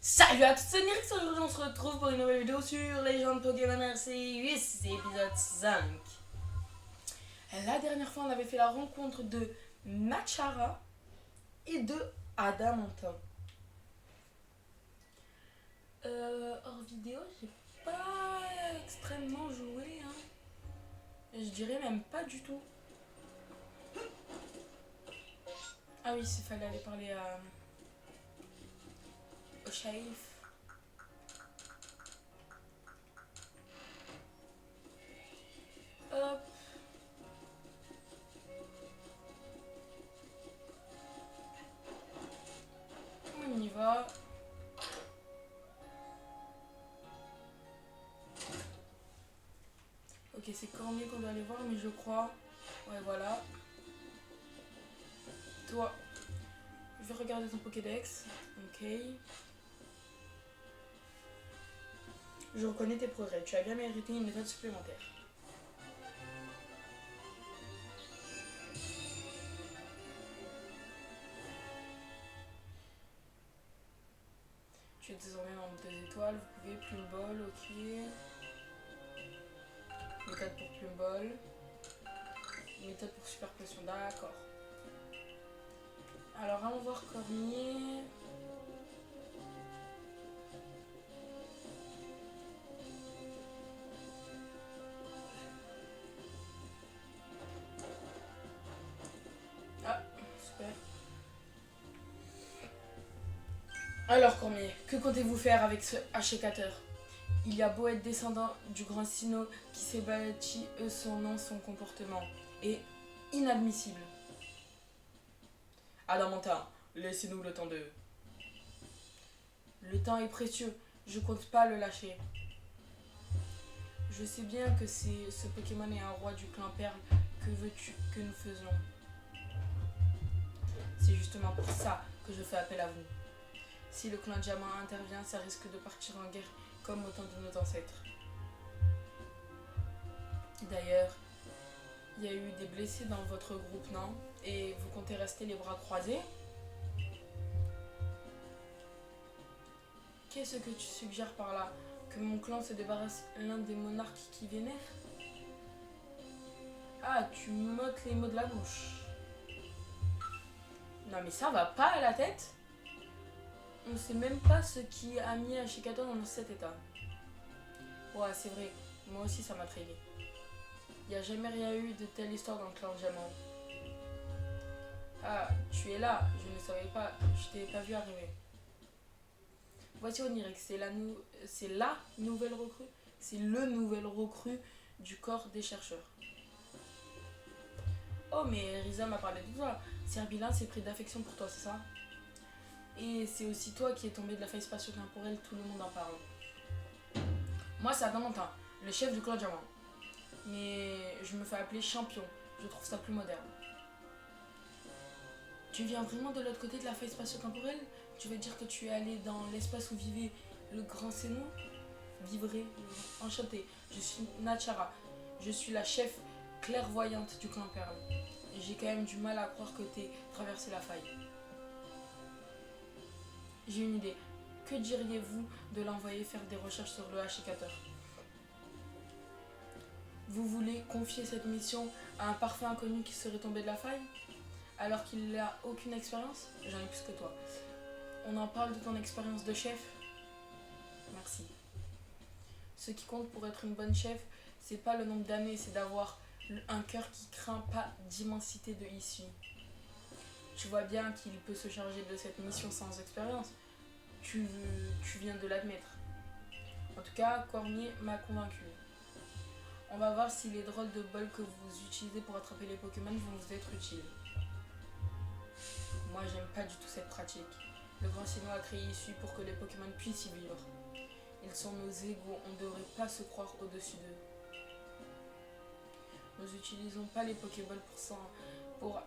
Salut à tous, c'est Nirix, aujourd'hui on se retrouve pour une nouvelle vidéo sur Légende Pokémon RC8, c'est épisode 5. La dernière fois on avait fait la rencontre de Machara et de Adamantin. Hors vidéo, j'ai pas extrêmement joué, hein. Je dirais même pas du tout. Ah oui, il fallait aller parler au shérif. Hop. On y va. Ok, c'est Cormier qu'on doit aller voir, mais je crois. Ouais, voilà. Toi, je vais regarder ton Pokédex. Ok. Je reconnais tes progrès. Tu as bien mérité une méthode supplémentaire. Tu es désormais membre des étoiles. Vous pouvez Plumball, ok. Méthode pour Plumball. Méthode pour Super Potion, d'accord. Alors, allons voir Cormier. Ah, super. Alors, Cormier, que comptez-vous faire avec ce achécateur? Il y a beau être descendant du grand Sino qui s'est bâti son nom, son comportement est inadmissible. Adamantin, laissez-nous le temps de... Le temps est précieux, je compte pas le lâcher. Je sais bien que ce Pokémon est un roi du clan Perle. Que veux-tu que nous faisions? C'est justement pour ça que je fais appel à vous. Si le clan Diamant intervient, ça risque de partir en guerre comme au temps de nos ancêtres. D'ailleurs, il y a eu des blessés dans votre groupe, non? Et vous comptez rester les bras croisés? Qu'est-ce que tu suggères par là? Que mon clan se débarrasse l'un des monarques qui vénèrent? Ah, tu moques les mots de la bouche. Non mais ça va pas à la tête? On sait même pas ce qui a mis Ashikato dans cet état. Ouais, c'est vrai, moi aussi ça m'a intrigué. Il n'y a jamais rien eu de telle histoire dans le clan Diamant. Ah, tu es là, je ne savais pas, je t'ai pas vu arriver. Voici Onirix, c'est la nouvelle recrue, c'est le nouvel recrue du corps des chercheurs. Oh, mais Risa m'a parlé de toi. Serbilin s'est pris d'affection pour toi, c'est ça? Et c'est aussi toi qui es tombé de la faille spatio-temporelle, tout le monde en parle. Moi, c'est Adamantin, le chef du clan Diamant. Mais je me fais appeler champion, je trouve ça plus moderne. Tu viens vraiment de l'autre côté de la faille spatio-temporelle? Tu veux dire que tu es allé dans l'espace où vivait le grand Seno? Vivrait, enchanté, je suis Nachara, je suis la chef clairvoyante du clan Perle. Et j'ai quand même du mal à croire que t'aies traversé la faille. J'ai une idée. Que diriez-vous de l'envoyer faire des recherches sur le Hachikateur? Vous voulez confier cette mission à un parfait inconnu qui serait tombé de la faille? Alors qu'il n'a aucune expérience? J'en ai plus que toi. On en parle de ton expérience de chef? Merci. Ce qui compte pour être une bonne chef, c'est pas le nombre d'années, c'est d'avoir un cœur qui craint pas d'immensité de issue. Tu vois bien qu'il peut se charger de cette mission sans expérience. Tu viens de l'admettre. En tout cas, Cormier m'a convaincu. On va voir si les drôles de bols que vous utilisez pour attraper les Pokémon vont vous être utiles. Moi, j'aime pas du tout cette pratique. Le grand Sinnoh a créé Issue pour que les Pokémon puissent y vivre. Ils sont nos égaux, on ne devrait pas se croire au-dessus d'eux. Nous n'utilisons pas les Pokéballs pour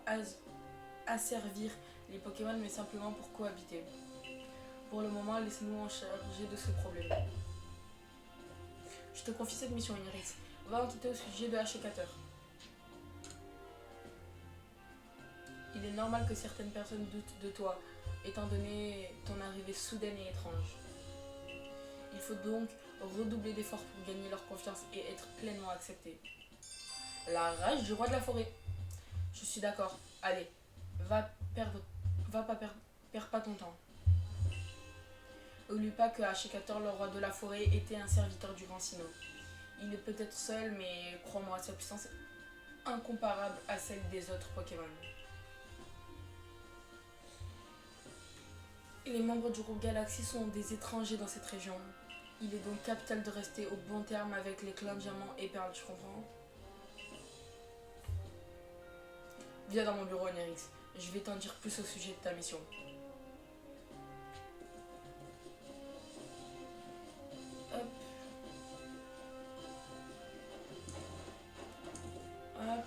asservir les Pokémon, mais simplement pour cohabiter. Pour le moment, laissez-nous en charger de ce problème. Je te confie cette mission, Iris. Va enquêter au sujet de Hachekateur. Il est normal que certaines personnes doutent de toi, étant donné ton arrivée soudaine et étrange. Il faut donc redoubler d'efforts pour gagner leur confiance et être pleinement accepté. La rage du roi de la forêt. Je suis d'accord. Allez, va perdre, va pas perdre, perds pas ton temps. Oublie pas que Ashikator, le roi de la forêt, était un serviteur du grand Sinnoh. Il est peut-être seul, mais crois-moi, sa puissance est incomparable à celle des autres Pokémon. Les membres du groupe Galaxy sont des étrangers dans cette région. Il est donc capital de rester au bon terme avec les clans Diamant et Perle, tu comprends? Viens dans mon bureau, Onyrix. Je vais t'en dire plus au sujet de ta mission. Hop. Hop.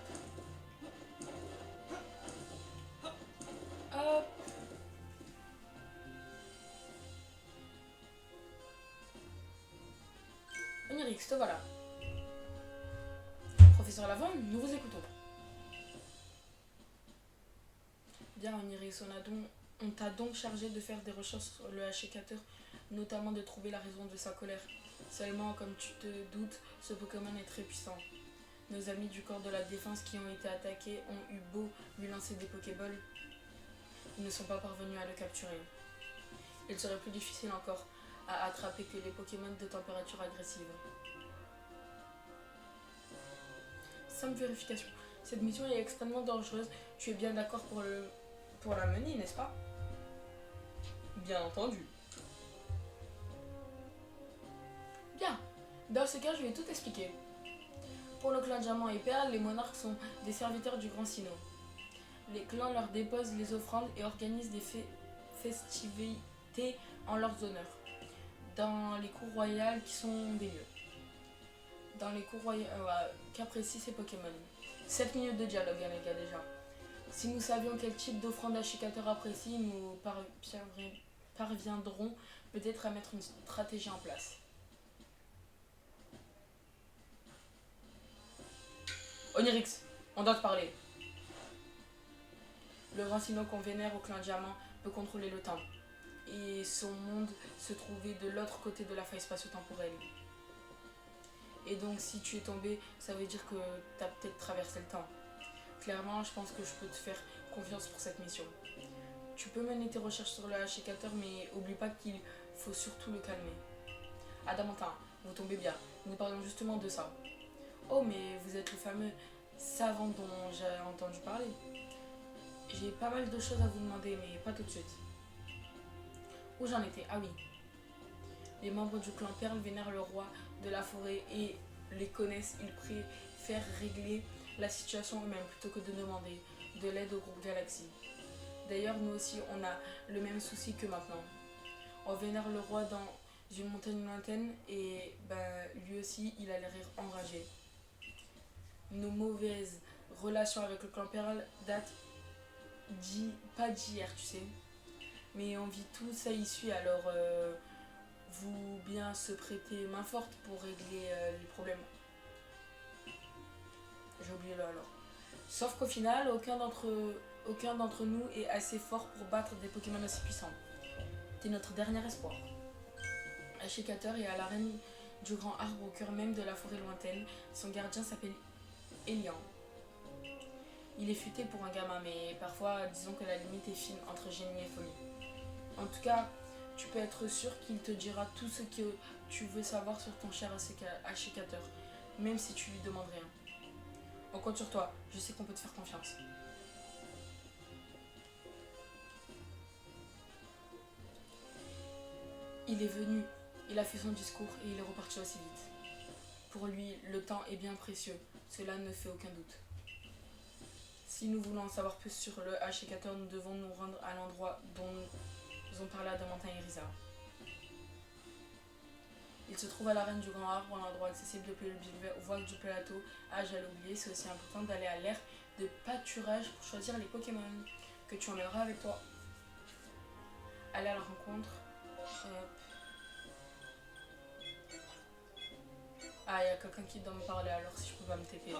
Hop. Onyrix, te voilà. Professeur Lavande, nous vous écoutons. Bien, Onyrix, on t'a donc chargé de faire des recherches sur le Ashikator, notamment de trouver la raison de sa colère. Seulement, comme tu te doutes, ce Pokémon est très puissant. Nos amis du corps de la défense qui ont été attaqués ont eu beau lui lancer des Pokéballs, ils ne sont pas parvenus à le capturer. Il serait plus difficile encore à attraper que les Pokémon de température agressive. Simple vérification. Cette mission est extrêmement dangereuse. Tu es bien d'accord pour la mener, n'est-ce pas? Bien entendu. Bien. Dans ce cas, je vais tout expliquer. Pour le clan Diamant et Perle, les monarques sont des serviteurs du grand Sinnoh. Les clans leur déposent les offrandes et organisent des festivités en leurs honneurs, dans les cours royales qui sont des lieux. Dans les cours royales, qu'apprécient ces Pokémon? 7 minutes de dialogue, les gars, déjà. Si nous savions quel type d'offrande Ashikator apprécie, nous parviendrons peut-être à mettre une stratégie en place. Onyrix, on doit te parler. Le grand Sinnoh qu'on vénère au clan Diamant peut contrôler le temps. Et son monde se trouvait de l'autre côté de la faille spatio-temporelle. Et donc si tu es tombé, ça veut dire que tu as peut-être traversé le temps. Clairement, je pense que je peux te faire confiance pour cette mission. Tu peux mener tes recherches sur le Ashikator, mais oublie pas qu'il faut surtout le calmer. Adamantin, vous tombez bien. Nous parlons justement de ça. Oh, mais vous êtes le fameux savant dont j'ai entendu parler. J'ai pas mal de choses à vous demander, mais pas tout de suite. Où j'en étais? Ah oui. Les membres du clan Perle vénèrent le roi de la forêt et les connaissent. Ils préfèrent régler la situation eux-mêmes plutôt que de demander de l'aide au groupe Galaxy. D'ailleurs, nous aussi, on a le même souci que maintenant. On vénère le roi dans une montagne lointaine et lui aussi, il a l'air enragé. Nos mauvaises relations avec le clan Perle datent pas d'hier, tu sais. Mais on vit tout ça ici, alors vous bien se prêter main forte pour régler les problèmes. J'ai oublié le alors. Sauf qu'au final, aucun d'entre nous est assez fort pour battre des Pokémon aussi puissants. T'es notre dernier espoir. Ashikator est à l'arène du grand arbre au cœur même de la forêt lointaine. Son gardien s'appelle Elian. Il est futé pour un gamin, mais parfois, disons que la limite est fine entre génie et folie. En tout cas, tu peux être sûr qu'il te dira tout ce que tu veux savoir sur ton cher Ashikator, même si tu lui demandes rien. On compte sur toi, je sais qu'on peut te faire confiance. Il est venu, il a fait son discours et il est reparti aussi vite. Pour lui, le temps est bien précieux, cela ne fait aucun doute. Si nous voulons en savoir plus sur le Ashikator, nous devons nous rendre à l'endroit dont nous ont parlé Adamantin et Risa. Il se trouve à l'arène du grand arbre, un endroit accessible depuis le voile du plateau. Ah, j'allais oublier, c'est aussi important d'aller à l'aire de pâturage pour choisir les Pokémon que tu emmèneras avec toi. Aller à la rencontre. Hop. Ah, il y a quelqu'un qui doit me parler, alors si je peux pas me TP.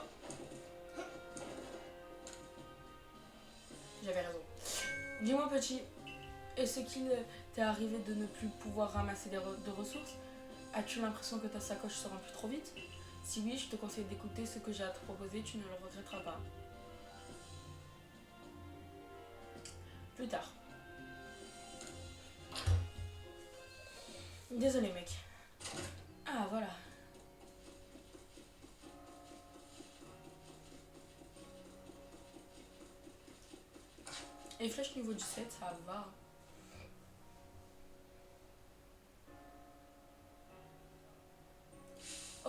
J'avais raison. Dis-moi, petit, est-ce qu'il t'est arrivé de ne plus pouvoir ramasser de ressources? As-tu l'impression que ta sacoche se remplit trop vite? Si oui, je te conseille d'écouter ce que j'ai à te proposer, tu ne le regretteras pas. Plus tard. Désolé mec. Ah voilà. Et flèche niveau 17, ça va.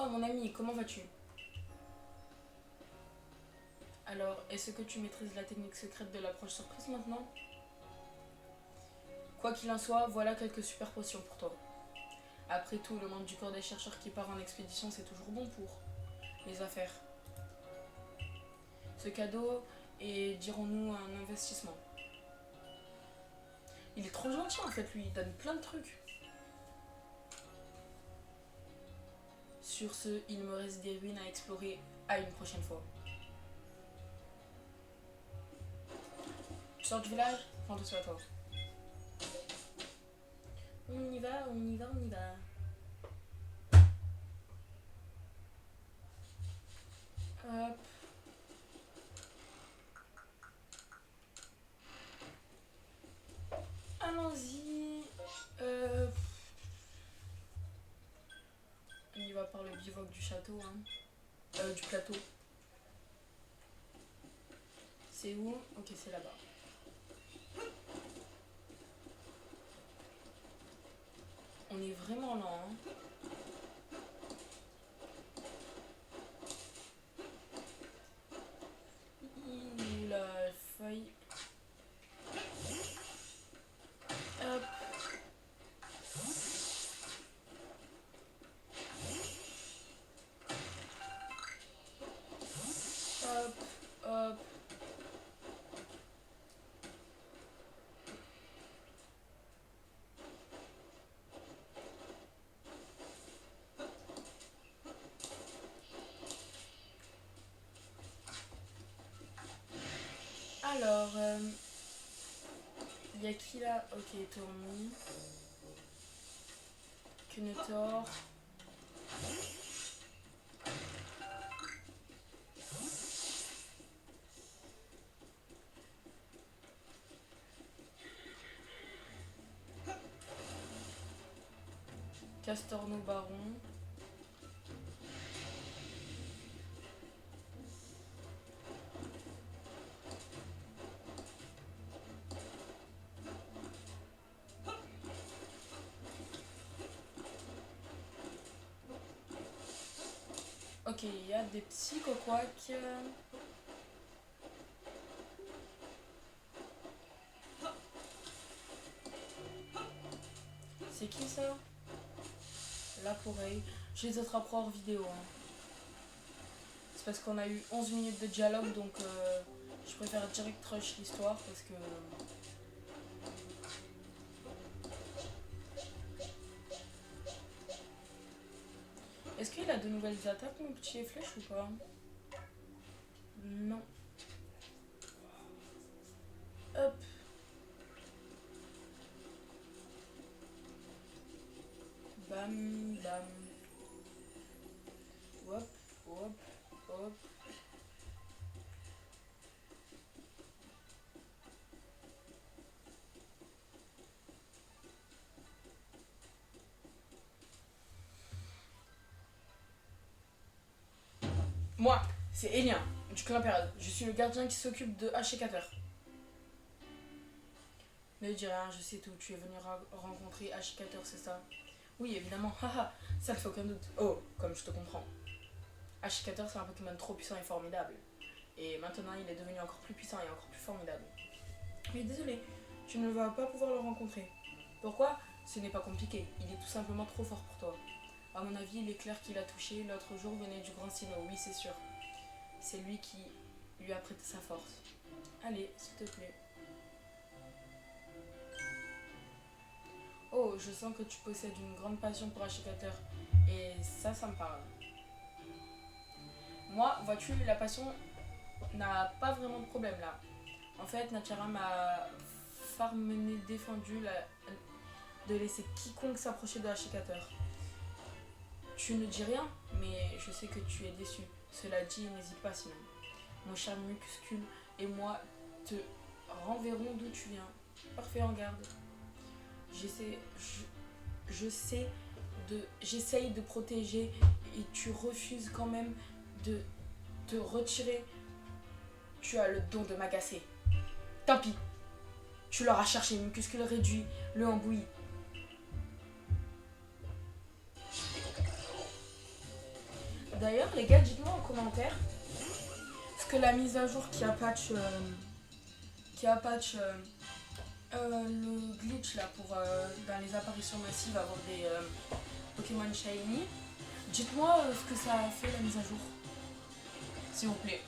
Oh mon ami, comment vas-tu? Alors, est-ce que tu maîtrises la technique secrète de l'approche surprise maintenant? Quoi qu'il en soit, voilà quelques super potions pour toi. Après tout, le membre du corps des chercheurs qui part en expédition, c'est toujours bon pour les affaires. Ce cadeau est, dirons-nous, un investissement. Il est trop gentil en fait, lui, il donne plein de trucs. Sur ce, il me reste des ruines à explorer à une prochaine fois. Tu sors du village? Prends tout à toi. On y va, on y va, on y va. Hop. Allons-y. On y va par le bivouac du château, hein. Du plateau. C'est où? Ok, c'est là-bas. On est vraiment lent, hein. La feuille. Hop. Hop. Hop. Alors, y a qui là? Ok, Tourmi. Kunotor. Castorno Baron. Ok, il y a des petits coquacs. C'est qui ça? La Poreille. Je les attraperai hors vidéo. Hein. C'est parce qu'on a eu 11 minutes de dialogue, donc je préfère direct rush l'histoire parce que... Est-ce qu'il a de nouvelles attaques, mon petit flèche, ou pas? Non. Hop. Bam, bam. Hop, hop, hop. Moi, c'est Elien, du clan Impérial. Je suis le gardien qui s'occupe de Ashikater. Ne dis rien, je sais tout. Tu es venu rencontrer Ashikater, c'est ça? Oui, évidemment. Haha, ça ne fait aucun doute. Oh, comme je te comprends. Ashikater, c'est un Pokémon trop puissant et formidable. Et maintenant, il est devenu encore plus puissant et encore plus formidable. Mais désolé, tu ne vas pas pouvoir le rencontrer. Pourquoi? Ce n'est pas compliqué. Il est tout simplement trop fort pour toi. À mon avis, l'éclair qu'il a touché l'autre jour venait du Grand Sinnoh, oui, c'est sûr. C'est lui qui lui a prêté sa force. Allez, s'il te plaît. Oh, je sens que tu possèdes une grande passion pour Ashikater. Et ça me parle. Moi, vois-tu, la passion n'a pas vraiment de problème là. En fait, Natara m'a farmené défendu de laisser quiconque s'approcher de Ashikater. Tu ne dis rien, mais je sais que tu es déçu. Cela dit, n'hésite pas sinon. Mon cher Mucuscule et moi te renverrons d'où tu viens. Parfait, en garde. J'essaie, je sais j'essaye de protéger et tu refuses quand même de te retirer. Tu as le don de m'agacer. Tant pis. Tu l'auras cherché, Mucuscule réduit, le embouilli. D'ailleurs, les gars, dites-moi en commentaire ce que la mise à jour le glitch là pour dans les apparitions massives avoir des Pokémon Shiny. Dites-moi ce que ça a fait la mise à jour, s'il vous plaît.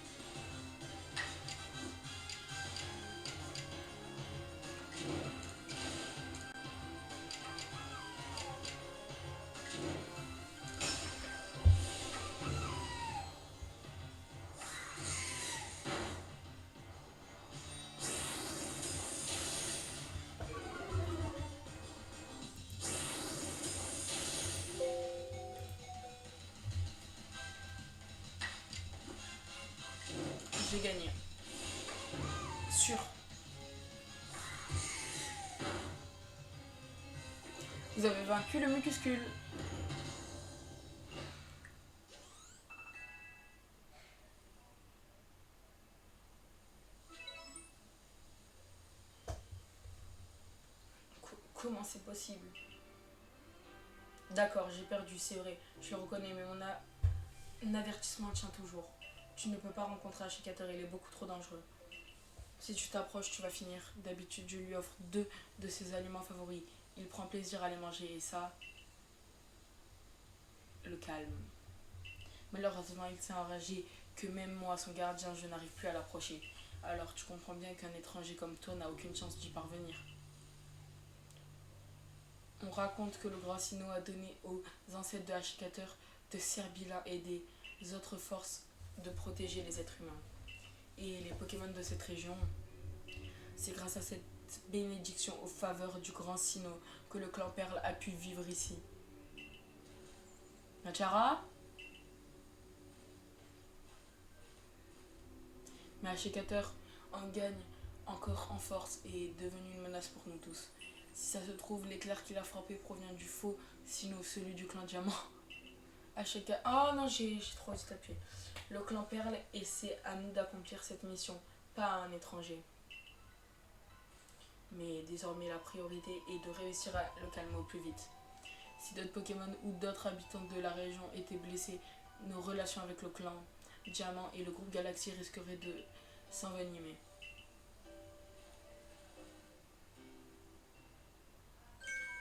J'ai gagné. Sûr. Vous avez vaincu le Mucuscule. Comment c'est possible? D'accord, j'ai perdu, c'est vrai. Je le reconnais, mais mon avertissement tient toujours. Tu ne peux pas rencontrer Ashikater, il est beaucoup trop dangereux. Si tu t'approches, tu vas finir. D'habitude, je lui offre 2 de ses aliments favoris. Il prend plaisir à les manger et ça le calme. Malheureusement, il s'est enragé que même moi, son gardien, je n'arrive plus à l'approcher. Alors tu comprends bien qu'un étranger comme toi n'a aucune chance d'y parvenir. On raconte que le grand Sinnoh a donné aux ancêtres de Ashikater de Serbila et des autres forces de protéger les êtres humains. Et les Pokémon de cette région, c'est grâce à cette bénédiction aux faveurs du grand Sinnoh que le clan Perle a pu vivre ici. Nachara? Mais Ashikater en gagne encore en force et est devenu une menace pour nous tous. Si ça se trouve, l'éclair qui l'a frappé provient du faux Sinnoh, celui du clan Diamant. Ashikater... Oh non, j'ai trop vite appuyé. Le clan Perle et c'est à nous d'accomplir cette mission, pas à un étranger. Mais désormais la priorité est de réussir à le calmer au plus vite. Si d'autres Pokémon ou d'autres habitants de la région étaient blessés, nos relations avec le clan Diamant et le groupe Galaxy risqueraient de s'envenimer.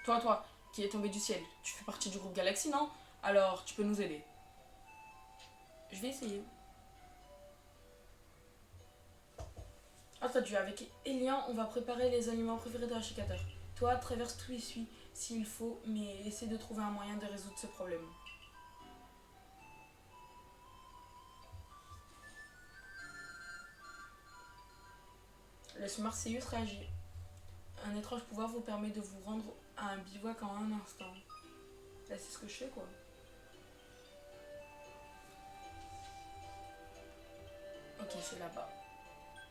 Toi, qui est tombé du ciel, tu fais partie du groupe Galaxy, non? Alors, tu peux nous aider. Je vais essayer. Entendu, avec Elian, on va préparer les aliments préférés de Ashikater. Toi, traverse tout et suis s'il faut, mais essaie de trouver un moyen de résoudre ce problème. Le Marseillus réagit. Un étrange pouvoir vous permet de vous rendre à un bivouac en un instant. Là, c'est ce que je fais, quoi. Ok, c'est là-bas.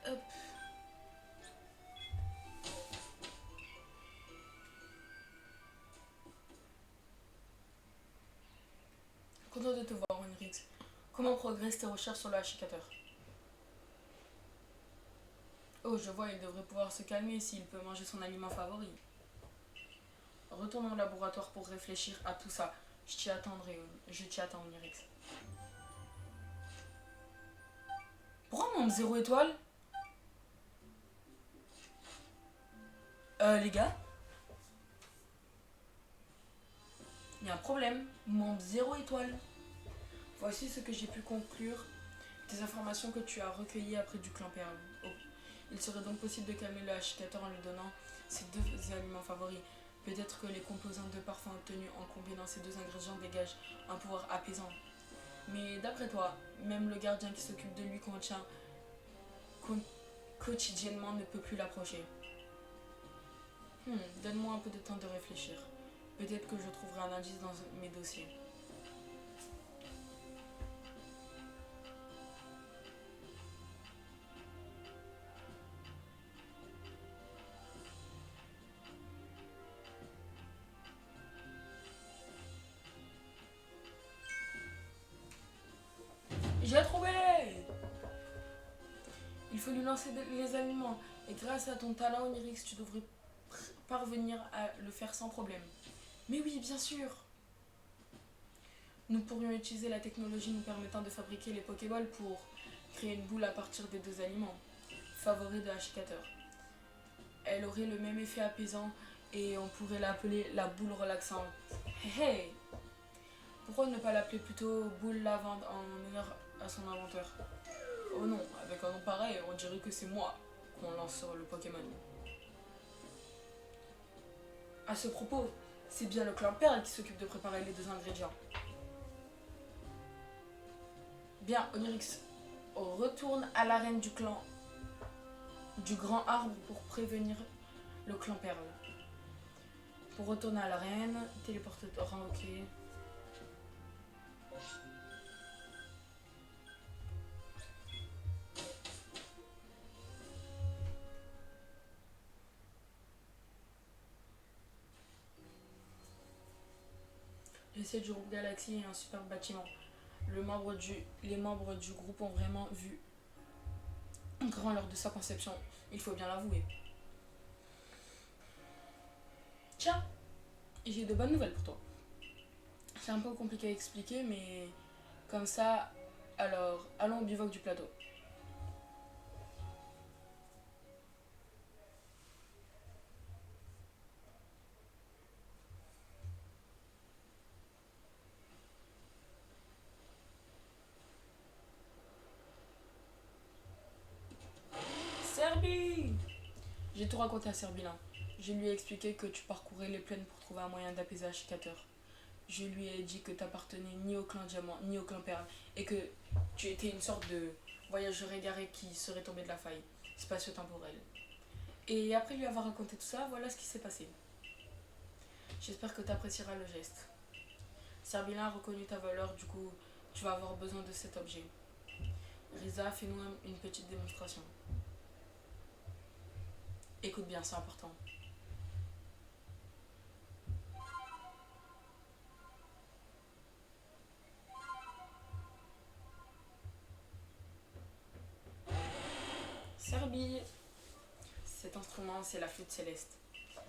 Hop. Content de te voir, Onrix. Comment progressent tes recherches sur le Ashikater? Oh, je vois, il devrait pouvoir se calmer s'il peut manger son aliment favori. Retournons au laboratoire pour réfléchir à tout ça. Je t'y attendrai, Onirix. Pourquoi mon 0 étoile? Les gars? Il y a un problème. Mon 0 étoile. Voici ce que j'ai pu conclure des informations que tu as recueillies après du clan Perle. Oh. Il serait donc possible de calmer le Ashikater en lui donnant ses 2 aliments favoris. Peut-être que les composantes de parfum obtenus en combinant ces 2 ingrédients dégagent un pouvoir apaisant. Mais d'après toi, même le gardien qui s'occupe de lui quotidiennement ne peut plus l'approcher. Donne-moi un peu de temps de réfléchir. Peut-être que je trouverai un indice dans mes dossiers. faut lui lancer les aliments. Et grâce à ton talent, Onirix, tu devrais parvenir à le faire sans problème. Mais oui, bien sûr. Nous pourrions utiliser la technologie nous permettant de fabriquer les Pokéballs pour créer une boule à partir des deux aliments, favoris de Ashikater. Elle aurait le même effet apaisant et on pourrait l'appeler la boule relaxante. Hey, hey. Pourquoi ne pas l'appeler plutôt boule lavande en honneur à son inventeur? Oh non, avec un nom pareil, on dirait que c'est moi qu'on lance sur le Pokémon. À ce propos, c'est bien le clan Perle qui s'occupe de préparer les deux ingrédients. Bien, Onirix, retourne à l'arène du clan du grand arbre pour prévenir le clan Perle. Pour retourner à l'arène, téléporte rang ok. L'essai du groupe Galaxy est un superbe bâtiment. Les membres du groupe ont vraiment vu grand lors de sa conception, il faut bien l'avouer. Tiens, j'ai de bonnes nouvelles pour toi. C'est un peu compliqué à expliquer, mais comme ça, alors allons au bivouac du plateau. Serbi! J'ai tout raconté à Serbilin. Je lui ai expliqué que tu parcourais les plaines pour trouver un moyen d'apaiser Ashikater. Je lui ai dit que tu n'appartenais ni au clan Diamant ni au clan Perle et que tu étais une sorte de voyageur égaré qui serait tombé de la faille spatio-temporelle. Et après lui avoir raconté tout ça, voilà ce qui s'est passé. J'espère que tu apprécieras le geste. Serbilin a reconnu ta valeur, du coup, tu vas avoir besoin de cet objet. Risa, fais-nous une petite démonstration. Écoute bien, c'est important. Serbi. Cet instrument, c'est la flûte céleste.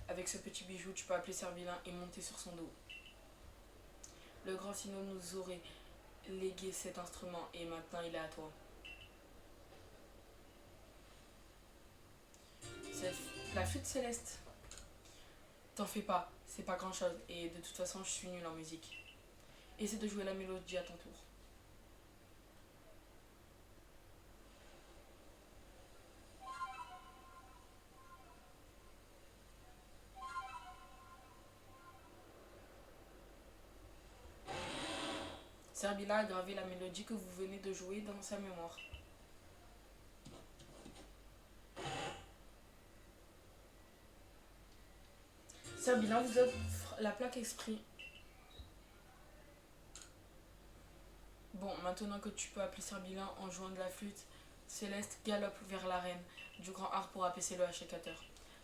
Avec ce petit bijou, tu peux appeler Serbilin et monter sur son dos. Le grand Sinnoh nous aurait légué cet instrument et maintenant il est à toi. C'est la flûte céleste. T'en fais pas, c'est pas grand chose et de toute façon je suis nulle en musique. Essaie de jouer la mélodie à ton tour. Serbila a gravé la mélodie que vous venez de jouer dans sa mémoire. Serbila vous offre la plaque esprit. Bon, maintenant que tu peux appeler Serbilin en jouant de la flûte, Céleste galope vers l'arène du grand art pour apaiser le Ashikater.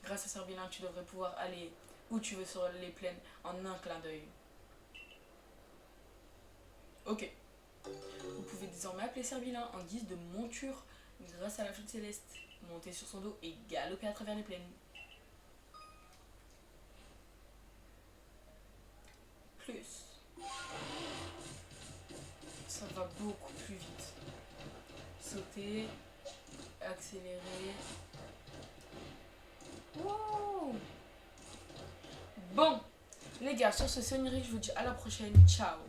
Grâce à Serbilin, tu devrais pouvoir aller où tu veux sur les plaines en un clin d'œil. Ok. Vous pouvez désormais appeler Serbilin en guise de monture grâce à la flûte céleste, monter sur son dos et galoper à travers les plaines. Plus. Ça va beaucoup plus vite. Sauter, accélérer. Wow! Bon, les gars, sur ce, c'est Onirix, je vous dis à la prochaine. Ciao!